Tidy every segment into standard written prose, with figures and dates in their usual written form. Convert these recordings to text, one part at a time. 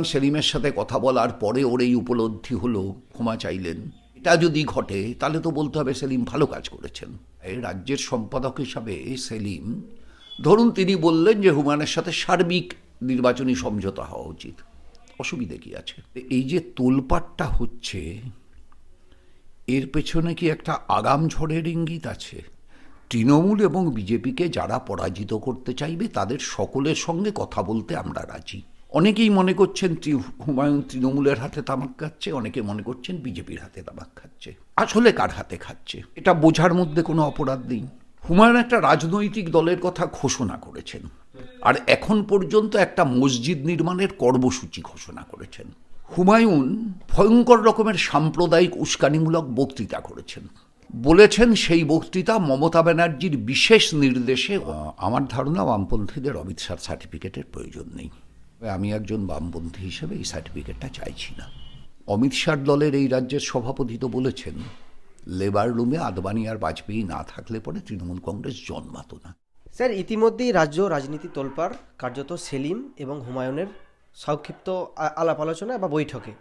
সেলিমের সাথে কথা বলার পরে ওর এই উপলব্ধি হলো, ক্ষমা চাইলেন। এটা যদি ঘটে তাহলে তো বলতে হবে সেলিম ভালো কাজ করেছেন। এই রাজ্যের সম্পাদক হিসাবে সেলিম, ধরুন তিনি বললেন যে হুমায়ুনের সাথে সার্বিক নির্বাচনী সমঝোতা হওয়া উচিত, অসুবিধে কি আছে? এই যে তোলপাটটা হচ্ছে, এর পেছনে কি একটা আগাম ঝড়ের ইঙ্গিত আছে? তৃণমূল এবং বিজেপিকে যারা পরাজিত করতে চাইবে তাদের সকলের সঙ্গে কথা বলতে আমরা রাজি। অনেকেই মনে করছেন হুমায়ুন তৃণমূলের হাতে তামাক খাচ্ছে, অনেকে মনে করছেন বিজেপির হাতে তামাক খাচ্ছে। আসলে কার হাতে খাচ্ছে এটা বোঝার মধ্যে কোনো অপরাধ নেই। হুমায়ুন একটা রাজনৈতিক দলের কথা ঘোষণা করেছেন, আর এখন পর্যন্ত একটা মসজিদ নির্মাণের কর্মসূচি ঘোষণা করেছেন। হুমায়ুন ভয়ঙ্কর রকমের সাম্প্রদায়িক উস্কানিমূলক বক্তৃতা করেছেন, বলেছেন সেই বক্তৃতা মমতা ব্যানার্জির বিশেষ নির্দেশে। আমার ধারণা বামপন্থীদের অমিত শাহ সার্টিফিকেটের প্রয়োজন নেই। আমি একজন বামপন্থী হিসেবে এই সার্টিফিকেটটা চাইছি না। অমিত শাহ দলের এই রাজ্যের সভাপতি তো বলেছেন, লেবার রুমে আদবানি আর বাজপেয়ী না থাকলে পরে তৃণমূল কংগ্রেস জন্মাতো না। স্যার, ইতিমধ্যেই রাজ্য রাজনীতি তোলপাড় কার্যত সেলিম এবং হুমায়ুনের সংক্ষিপ্ত আলাপ আলোচনা বা বৈঠকে।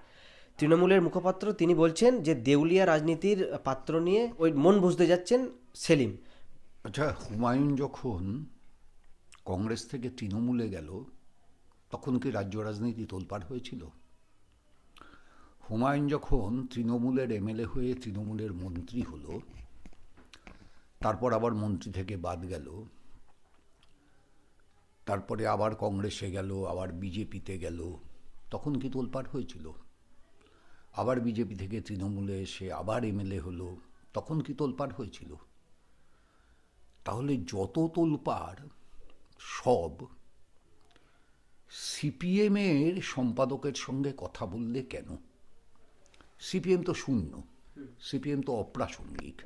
তৃণমূলের মুখপাত্র তিনি বলছেন যে দেউলিয়া রাজনীতির পাত্র নিয়ে ওই মন বুঝতে যাচ্ছেন সেলিম। আচ্ছা, হুমায়ুন যখন কংগ্রেস থেকে তৃণমূলে গেল তখন কি রাজ্য রাজনীতি তোলপাড় হয়েছিল? হুমায়ুন যখন তৃণমূলের এমএলএ হয়ে তৃণমূলের মন্ত্রী হলো, তারপর আবার মন্ত্রী থেকে বাদ গেল, তারপরে আবার কংগ্রেসে গেল, আবার বিজেপিতে গেল, তখন কি তোলপাড় হয়েছিল? আবার বিজেপি থেকে তৃণমূলে এসে আবার এমএলএ হলো, তখন কি তোলপাড় হয়েছিল? তাহলে যত তোলপাড় সব সিপিএমের সম্পাদকের সঙ্গে কথা বললে কেন? সিপিএম তো শূন্য, সিপিএম তো অপ্রাসঙ্গিক।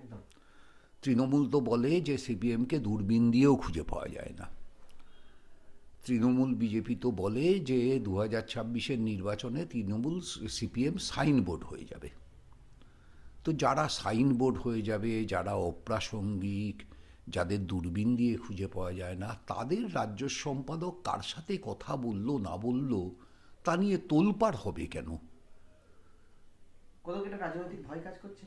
তৃণমূল তো বলে যে সিপিএমকে দূরবীন দিয়েও খুঁজে পাওয়া যায় না। তৃণমূল বিজেপি তো বলে যে 2026-এর নির্বাচনে তৃণমূল সিপিএম সাইনবোর্ড হয়ে যাবে। তো যারা সাইনবোর্ড হয়ে যাবে, যারা অপ্রাসঙ্গিক, যাদের দূরবীন দিয়ে খুঁজে পাওয়া যায় না, তাদের রাজ্য সম্পাদক কার সাথে কথা বলল না বলল তা নিয়ে তোলপাড় হবে কেন? কোথাও একটা রাজনৈতিক ভয় কাজ করছে।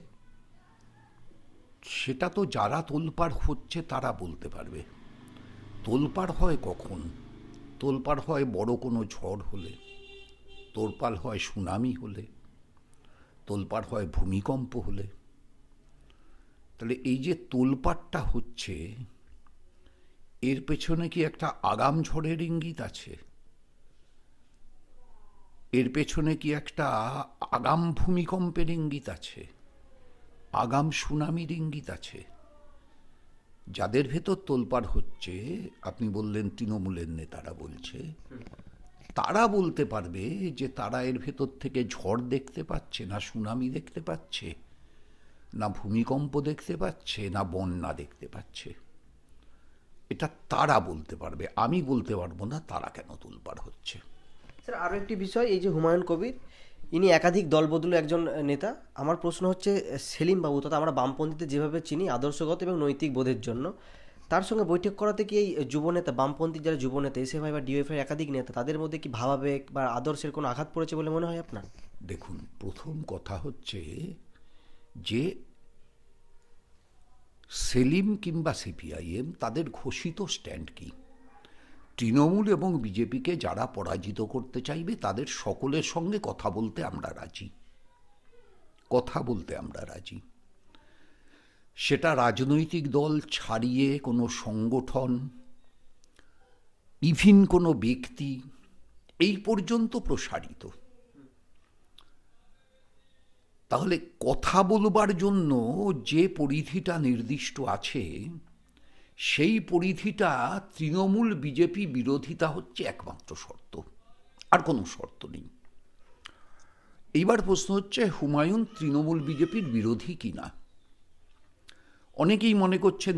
সেটা তো যারা তোলপাড় হচ্ছে তারা বলতে পারবে। তোলপাড় হয় কখন? তোলপাড় হয় বড় কোনো ঝড় হলে, তোলপাড় হয় সুনামি হলে, তোলপাড় হয় ভূমিকম্প হলে। তাহলে এই যে তোলপাড়টা হচ্ছে, এর পেছনে কি একটা আগাম ঝড়ের ইঙ্গিত আছে? এর পেছনে কি একটা আগাম ভূমিকম্পের ইঙ্গিত আছে? আগাম সুনামির ইঙ্গিত আছে? যাদের ভেতর তোলপাড় হচ্ছে, আপনি বললেন তৃণমূলের নেতারা বলছে, তারা বলতে পারবে যে তারা এর ভেতর থেকে ঝড় দেখতে পাচ্ছে, না সুনামি দেখতে পাচ্ছে, না ভূমিকম্প দেখতে পাচ্ছে, না বন্যা দেখতে পাচ্ছে। এটা তারা বলতে পারবে, আমি বলতে পারবো না তারা কেন তোলপাড় হচ্ছে। স্যার, আরও একটি বিষয়, এই যে হুমায়ুন কবির, ইনি একাধিক দলবদলু একজন নেতা। আমার প্রশ্ন হচ্ছে, সেলিম বাবু তথা আমরা বামপন্থীদের যেভাবে চিনি আদর্শগত এবং নৈতিক বোধের জন্য, তার সঙ্গে বৈঠক করাতে কি এই যুবনেতা, বামপন্থী যারা যুবনেতা, এসএফআই বা ডিওএফআই একাধিক নেতা, তাদের মধ্যে কি ভাবাবেগ বা আদর্শের কোনো আঘাত পড়েছে বলে মনে হয় আপনার? দেখুন, প্রথম কথা হচ্ছে যে সেলিম কিংবা সিপিআইএম তাদের ঘোষিত স্ট্যান্ড কি? তৃণমূল এবং বিজেপিকে যারা পরাজিত করতে চাইবে তাদের সকলের সঙ্গে কথা বলতে আমরা রাজি। কথা বলতে আমরা রাজি। সেটা রাজনৈতিক দল ছাড়িয়ে কোনো সংগঠন, ইভিন কোনো ব্যক্তি, এই পর্যন্ত প্রসারিত। তাহলে কথা বলবার জন্য যে পরিধিটা নির্দিষ্ট আছে, সেই পরিধিটা তৃণমূল বিজেপি বিরোধিতা হচ্ছে একমাত্র শর্ত, আর কোনো শর্ত নেই। এইবার প্রশ্ন হচ্ছে হুমায়ুন তৃণমূল বিজেপির বিরোধী কিনা। অনেকেই মনে করছেন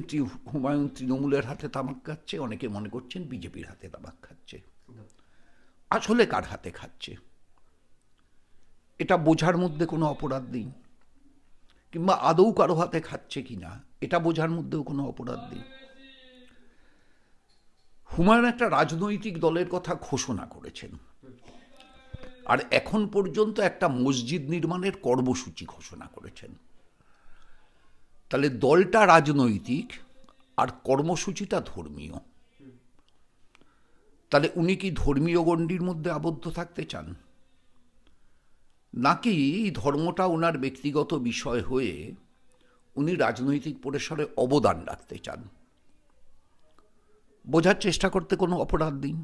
হুমায়ুন তৃণমূলের হাতে তামাক খাচ্ছে, অনেকে মনে করছেন বিজেপির হাতে তামাক খাচ্ছে। আসলে কার হাতে খাচ্ছে এটা বোঝার মধ্যে কোনো অপরাধ নেই, কিংবা আদৌ কারো হাতে খাচ্ছে কিনা এটা বোঝার মধ্যেও কোনো অপরাধ নেই। হুমায়ুন একটা রাজনৈতিক দলের কথা ঘোষণা করেছেন, আর এখন পর্যন্ত একটা মসজিদ নির্মাণের কর্মসূচি ঘোষণা করেছেন। তাহলে দলটা রাজনৈতিক আর কর্মসূচিটা ধর্মীয়। তাহলে উনি কি ধর্মীয় গণ্ডির মধ্যে আবদ্ধ থাকতে চান, নাকি ধর্মটা ওনার ব্যক্তিগত বিষয় হয়ে উনি রাজনৈতিক পরিসরে অবদান রাখতে চান? বোঝার চেষ্টা করতে কোনো অপরাধ নেই।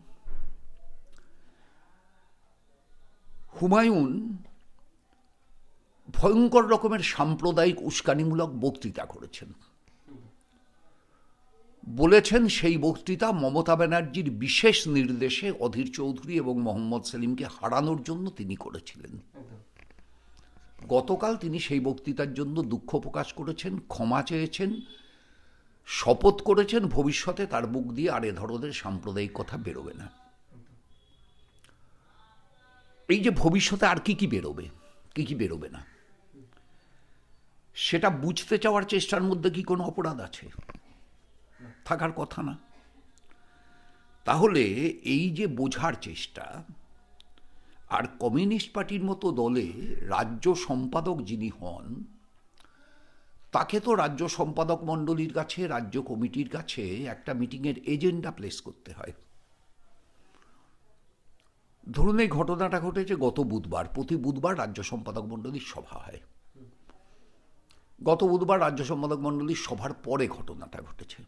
হুমায়ুন ভয়ঙ্কর রকমের সাম্প্রদায়িক উস্কানিমূলক বক্তৃতা করেছেন। বলেছেন সেই বক্তৃতা মমতা ব্যানার্জির বিশেষ নির্দেশে অধীর চৌধুরী এবং মোহাম্মদ সেলিমকে হারানোর জন্য তিনি করেছিলেন। গতকাল তিনি সেই বক্তৃতার জন্য দুঃখ প্রকাশ করেছেন, ক্ষমা চেয়েছেন, শপথ করেছেন ভবিষ্যতে তার মুখ দিয়ে আর এ ধরনের সাম্প্রদায়িক কথা বেরোবে না। এই যে ভবিষ্যতে আর কি কি বেরোবে, কি কি বেরোবে না, সেটা বুঝতে চাওয়ার চেষ্টার মধ্যে কি কোনো অপরাধ আছে? থাকার কথা না। তাহলে এই যে বোঝার চেষ্টা, আর কমিউনিস্ট পার্টির মতো দলে রাজ্য সম্পাদক যিনি হন, তাকে তো রাজ্য সম্পাদক মণ্ডলীর কাছে, রাজ্য কমিটির কাছে একটা মিটিংয়ের এজেন্ডা প্লেস করতে হয়। ধরুন এই ঘটনাটা ঘটেছে গত বুধবার। প্রতি বুধবার রাজ্য সম্পাদক মণ্ডলীর সভা হয়। গত বুধবার রাজ্য সম্পাদক মণ্ডলীর সভার পরে ঘটনাটা ঘটেছে।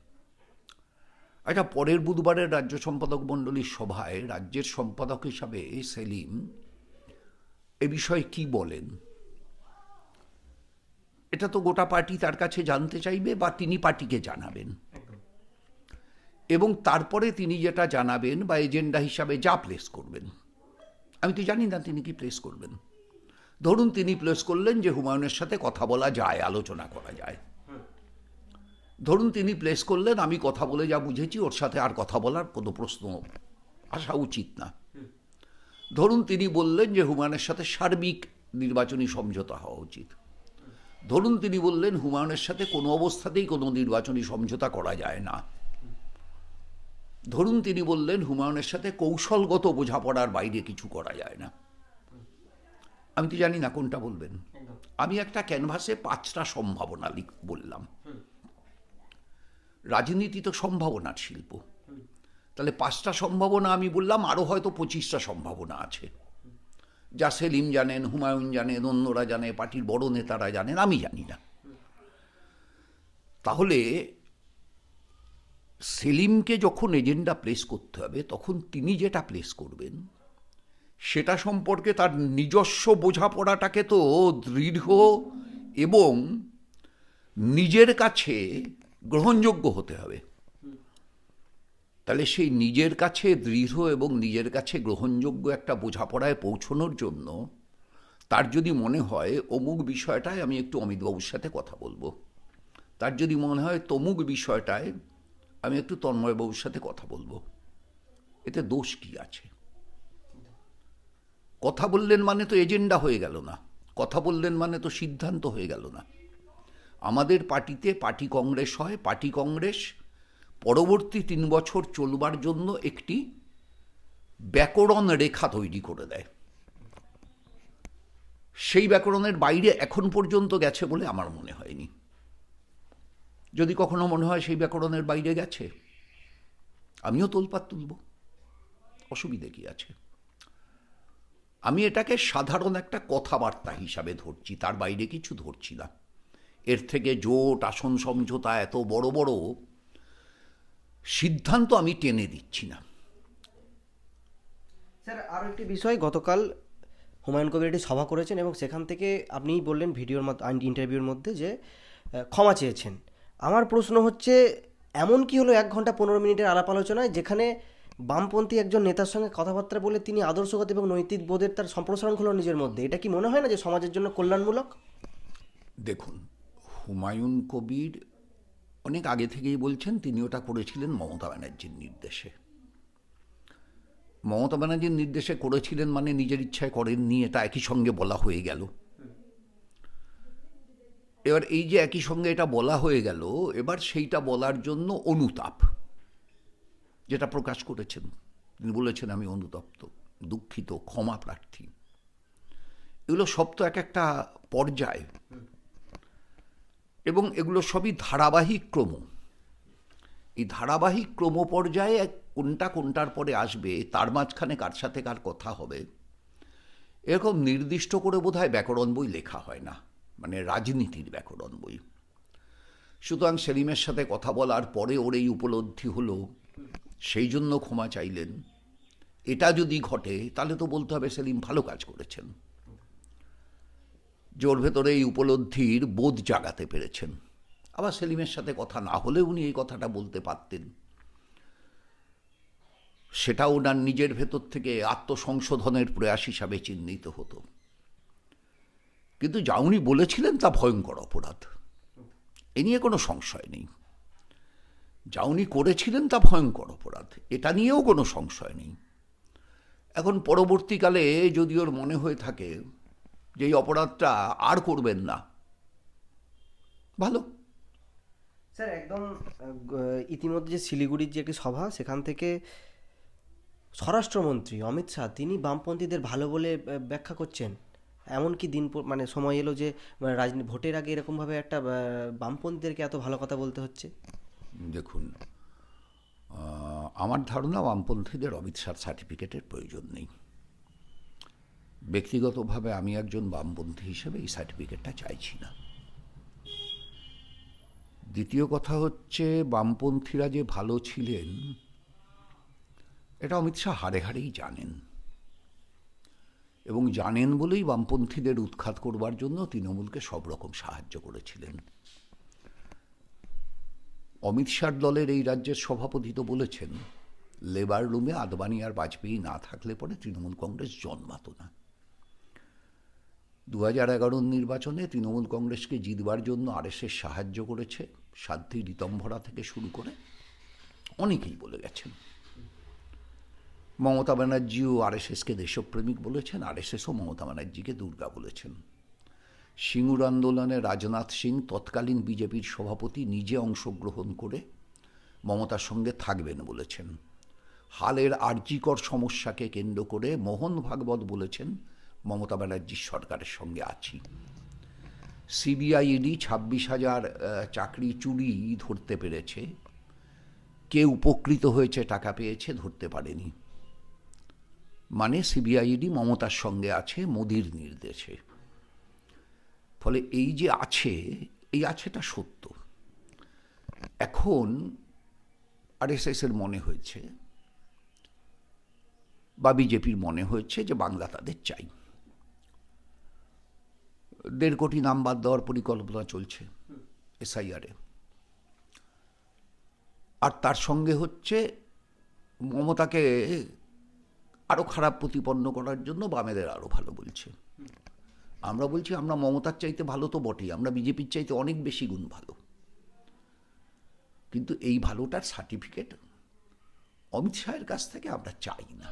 আচ্ছা, পরের বুধবারের রাজ্য সম্পাদক মণ্ডলীর সভায় রাজ্যের সম্পাদক হিসাবে সেলিম এ বিষয়ে কি বলেন, এটা তো গোটা পার্টি তার কাছে জানতে চাইবে, বা তিনি পার্টিকে জানাবেন। এবং তারপরে তিনি যেটা জানাবেন বা এজেন্ডা হিসাবে যা প্লেস করবেন, আমি তো জানি না তিনি কি প্লেস করবেন। ধরুন তিনি প্লেস করলেন যে হুমায়ুনের সাথে কথা বলা যায়, আলোচনা করা যায়। ধরুন তিনি প্লেস করলেন আমি কথা বলে যা বুঝেছি ওর সাথে আর কথা বলার কোনো প্রশ্ন আসা উচিত না। ধরুন তিনি বললেন যে হুমায়ুনের সাথে সার্বিক নির্বাচনী সমঝোতা হওয়া উচিত। ধরুন তিনি বললেন হুমায়ুনের সাথে কোনো অবস্থাতেই কোনো নির্বাচনী সমঝোতা করা যায় না। ধরুন তিনি বললেন হুমায়ুনের সাথে কৌশলগত বোঝাপড়ার বাইরে কিছু করা যায় না। আমি তো জানি না কোনটা বলবেন। আমি একটা ক্যানভাসে 5টা সম্ভাবনা বললাম। রাজনীতি তো সম্ভাবনার শিল্প। তাহলে 5টা সম্ভাবনা আমি বললাম, আরও হয়তো 25টা সম্ভাবনা আছে, যা সেলিম জানেন, হুমায়ুন জানেন, অন্যরা জানে, পার্টির বড় নেতারা জানেন, আমি জানি না। তাহলে সেলিমকে যখন এজেন্ডা প্লেস করতে হবে, তখন তিনি যেটা প্লেস করবেন সেটা সম্পর্কে তার নিজস্ব বোঝাপড়াটাকে তো দৃঢ় এবং নিজের কাছে গ্রহণযোগ্য হতে হবে। তাহলে সেই নিজের কাছে দৃঢ় এবং নিজের কাছে গ্রহণযোগ্য একটা বোঝাপড়ায় পৌঁছনোর জন্য তার যদি মনে হয় অমুক বিষয়টায় আমি একটু অমিতবাবুর সাথে কথা বলবো, তার যদি মনে হয় তমুক বিষয়টায় আমি একটু তন্ময়বাবুর সাথে কথা বলবো, এতে দোষ কি আছে? কথা বললেন মানে তো এজেন্ডা হয়ে গেল না, কথা বললেন মানে তো সিদ্ধান্ত হয়ে গেল না। আমাদের পার্টিতে পার্টি কংগ্রেস হয়, পার্টি কংগ্রেস পরবর্তী 3 বছর চলবার জন্য একটি ব্যাকরণ রেখা তৈরি করে দেয়। সেই ব্যাকরণের বাইরে এখন পর্যন্ত গেছে বলে আমার মনে হয়নি। যদি কখনো মনে হয় সেই ব্যাকরণের বাইরে গেছে, আমিও তোলপাত তুলব, অসুবিধে কি আছে? আমি এটাকে সাধারণ একটা কথাবার্তা হিসাবে ধরছি, তার বাইরে কিছু ধরছি না। এর থেকে জোট, আসন সমঝোতা, এত বড় বড় সিদ্ধান্ত আমি টেনে দিচ্ছি না। স্যার, আরও একটি বিষয়, গতকাল হুমায়ুন কবির একটি সভা করেছেন এবং সেখান থেকে আপনিই বললেন ভিডিওর ইন্টারভিউর মধ্যে যে ক্ষমা চেয়েছেন। আমার প্রশ্ন হচ্ছে, এমন কি হলো 1 ঘন্টা 15 মিনিটের আলাপ আলোচনায় যেখানে বামপন্থী একজন নেতার সঙ্গে কথাবার্তা বলে তিনি আদর্শগত এবং নৈতিক বোধের তার সম্প্রসারণ হলো নিজের মধ্যে? এটা কি মনে হয় না যে সমাজের জন্য কল্যাণমূলক? দেখুন, হুমায়ুন কবির অনেক আগে থেকেই বলছেন তিনি ওটা করেছিলেন মমতা ব্যানার্জির নির্দেশে। মমতা ব্যানার্জির নির্দেশে করেছিলেন মানে নিজের ইচ্ছায় করেননি, এটা একই সঙ্গে বলা হয়ে গেল। এবার এই যে একই সঙ্গে এটা বলা হয়ে গেল, এবার সেইটা বলার জন্য অনুতাপ যেটা প্রকাশ করেছেন, তিনি বলেছেন আমি অনুতপ্ত, দুঃখিত, ক্ষমা প্রার্থী। এগুলো সব তো এক একটা পর্যায়, এবং এগুলো সবই ধারাবাহিক ক্রম। এই ধারাবাহিক ক্রম পর্যায়ে কোনটা কোনটার পরে আসবে, তার মাঝখানে কার সাথে কার কথা হবে, এরকম নির্দিষ্ট করে বোধহয় ব্যাকরণ বই লেখা হয় না, মানে রাজনীতির ব্যাকরণ বই। সুতরাং সেলিমের সাথে কথা বলার পরে ওর এই উপলব্ধি হলো, সেই জন্য ক্ষমা চাইলেন, এটা যদি ঘটে তাহলে তো বলতে হবে সেলিম ভালো কাজ করেছেন, যে ওর ভেতরে এই উপলব্ধির বোধ জাগাতে পেরেছেন। আবার সেলিমের সাথে কথা না হলে উনি এই কথাটা বলতে পারতেন, সেটা ওনার নিজের ভেতর থেকে আত্মসংশোধনের প্রয়াস হিসাবে চিহ্নিত হতো। কিন্তু যা উনি বলেছিলেন তা ভয়ঙ্কর অপরাধ, এ নিয়ে কোনো সংশয় নেই। যা উনি করেছিলেন তা ভয়ঙ্কর অপরাধ, এটা নিয়েও কোনো সংশয় নেই। এখন পরবর্তীকালে যদি ওর মনে হয়ে থাকে যে এই অপরাধটা আর করবেন না, ভালো। স্যার একদম ইতিমধ্যে যে শিলিগুড়ির যে একটি সভা, সেখান থেকে স্বরাষ্ট্রমন্ত্রী অমিত শাহ তিনি বামপন্থীদের ভালো বলে ব্যাখ্যা করছেন। এমনকি মানে সময় এলো যে রাজনীতি ভোটের আগে এরকমভাবে একটা বামপন্থীদেরকে এত ভালো কথা বলতে হচ্ছে। দেখুন, আমার ধারণা বামপন্থীদের অমিত শাহ সার্টিফিকেটের প্রয়োজন নেই। ব্যক্তিগতভাবে আমি একজন বামপন্থী হিসেবে এই সার্টিফিকেটটা চাইছি না। দ্বিতীয় কথা হচ্ছে, বামপন্থীরা যে ভালো ছিলেন এটা অমিত শাহ হাড়ে হাড়েই জানেন, এবং জানেন বলেই বামপন্থীদের উৎখাত করবার জন্য তৃণমূলকে সব রকম সাহায্য করেছিলেন। অমিত শাহর দলের এই রাজ্যের সভাপতি তো বলেছেন, লেবার রুমে আদবানি আর বাজপেয়ী না থাকলে পরে তৃণমূল কংগ্রেস জন্মাত না। 2011 নির্বাচনে তৃণমূল কংগ্রেসকে জিতবার জন্য আরএসএস সাহায্য করেছে, সাধ্বী ঋতম্ভরা থেকে শুরু করে অনেকেই বলে গেছেন। মমতা ব্যানার্জিও আরএসএসকে দেশপ্রেমিক বলেছেন, আরএসএসও মমতা ব্যানার্জিকে দুর্গা বলেছেন। সিঙ্গুর আন্দোলনে রাজনাথ সিং, তৎকালীন বিজেপির সভাপতি, নিজে অংশগ্রহণ করে মমতার সঙ্গে থাকবেন বলেছেন। হালের আরজিকর সমস্যাকে কেন্দ্র করে মোহন ভাগবত বলেছেন, মমতা ব্যানার্জির সরকারের সঙ্গে আছি। সিবিআই-ইডি 26,000 চাকরি চুরি ধরতে পেরেছে, কে উপকৃত হয়েছে, টাকা পেয়েছে, ধরতে পারেনি। মানে সিবিআই-ইডি মমতার সঙ্গে আছে মোদির নির্দেশে। ফলে এই যে আছে, এই আছেটা সত্য। এখন আরএসএসের মনে হয়েছে বা বিজেপির মনে হয়েছে যে বাংলা তাদের চাই। 1.5 কোটি নাম বাদ দেওয়ার পরিকল্পনা চলছে এসআইআরে। আর তার সঙ্গে হচ্ছে মমতাকে আরও খারাপ প্রতিপন্ন করার জন্য বামেদের আরও ভালো বলছে। আমরা বলছি আমরা মমতার চাইতে ভালো তো বটেই, আমরা বিজেপির চাইতে অনেক বেশি গুণ ভালো। কিন্তু এই ভালোটার সার্টিফিকেট অমিত শাহের কাছ থেকে আমরা চাই না।